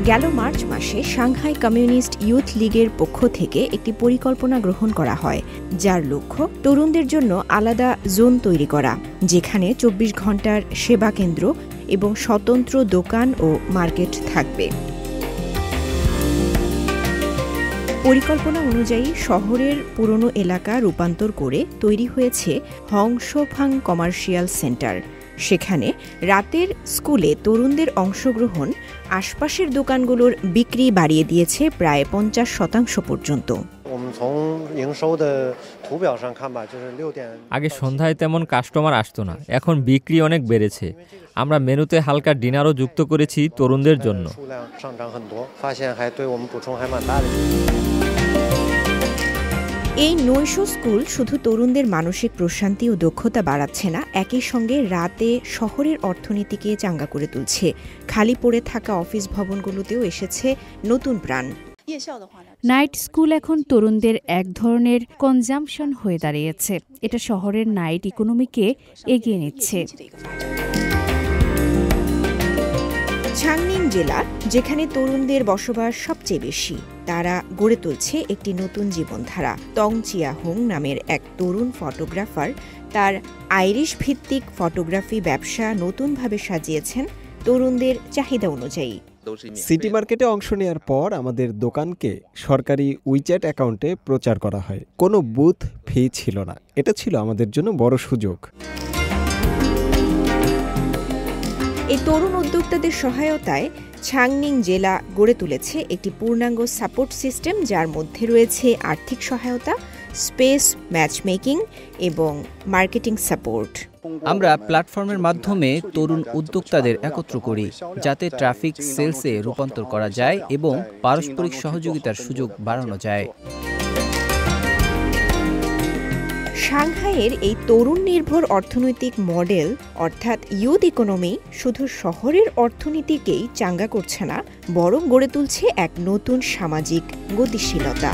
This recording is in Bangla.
গেল মার্চ মাসে সাংহাই কমিউনিস্ট ইউথ লীগের পক্ষ থেকে একটি পরিকল্পনা গ্রহণ করা হয়, যার লক্ষ্য তরুণদের জন্য আলাদা জোন তৈরি করা, যেখানে ২৪ ঘণ্টার সেবা কেন্দ্র এবং স্বতন্ত্র দোকান ও মার্কেট থাকবে। পরিকল্পনা অনুযায়ী শহরের পুরনো এলাকা রূপান্তর করে তৈরি হয়েছে হংসোফাং কমার্শিয়াল সেন্টার। সেখানে রাতের স্কুলে তরুণদের অংশগ্রহণ আশপাশের দোকানগুলোর বিক্রি বাড়িয়ে দিয়েছে প্রায় ৫০% পর্যন্ত। আগে সন্ধ্যায় তেমন কাস্টমার আসতো না, এখন বিক্রি অনেক বেড়েছে। আমরা মেনুতে হালকা ডিনারও যুক্ত করেছি তরুণদের জন্য। এই নৈশ স্কুল শুধু তরুণদের মানসিক প্রশান্তি ও দক্ষতা বাড়াচ্ছে না, একই সঙ্গে রাতে শহরের অর্থনীতিকে চাঙ্গা করে তুলছে। খালি পড়ে থাকা অফিস ভবনগুলোতেও এসেছে নতুন প্রাণ। নাইট স্কুল এখন তরুণদের এক ধরনের কনজাম্পশন হয়ে দাঁড়িয়েছে। এটা শহরের নাইট ইকোনমিকে এগিয়ে নিচ্ছে। ছাংনিং জেলা, যেখানে তরুণদের বসবাস সবচেয়ে বেশি, তারা গড়ে তুলছে একটি নতুন জীবনধারা। তং চিয়াহুং নামের এক তরুণ ফটোগ্রাফার তার আইরিশ ভিত্তিক ফটোগ্রাফি ব্যবসা নতুনভাবে সাজিয়েছেন তরুণদের চাহিদা অনুযায়ী। সিটি মার্কেটে অংশ নেওয়ার পর আমাদের দোকানকে সরকারি উইচ্যাট অ্যাকাউন্টে প্রচার করা হয়। কোনো বুথ ফি ছিল না। এটা ছিল আমাদের জন্য বড় সুযোগ। এই তরুণ উদ্যোক্তাদের সহায়তায় ছাংনিং জেলা গড়ে তুলেছে একটি পূর্ণাঙ্গ সাপোর্ট সিস্টেম, যার মধ্যে রয়েছে আর্থিক সহায়তা, স্পেস ম্যাচমেকিং এবং মার্কেটিং সাপোর্ট। আমরা প্ল্যাটফর্মের মাধ্যমে তরুণ উদ্যোক্তাদের একত্র করি, যাতে ট্রাফিক সেলসে রূপান্তর করা যায় এবং পারস্পরিক সহযোগিতার সুযোগ বাড়ানো যায়। সাংহাইয়ের এই তরুণ নির্ভর অর্থনৈতিক মডেল অর্থাৎ ইউথ ইকোনমি শুধু শহরের অর্থনীতিকেই চাঙ্গা করছে না, বরং গড়ে তুলছে এক নতুন সামাজিক গতিশীলতা।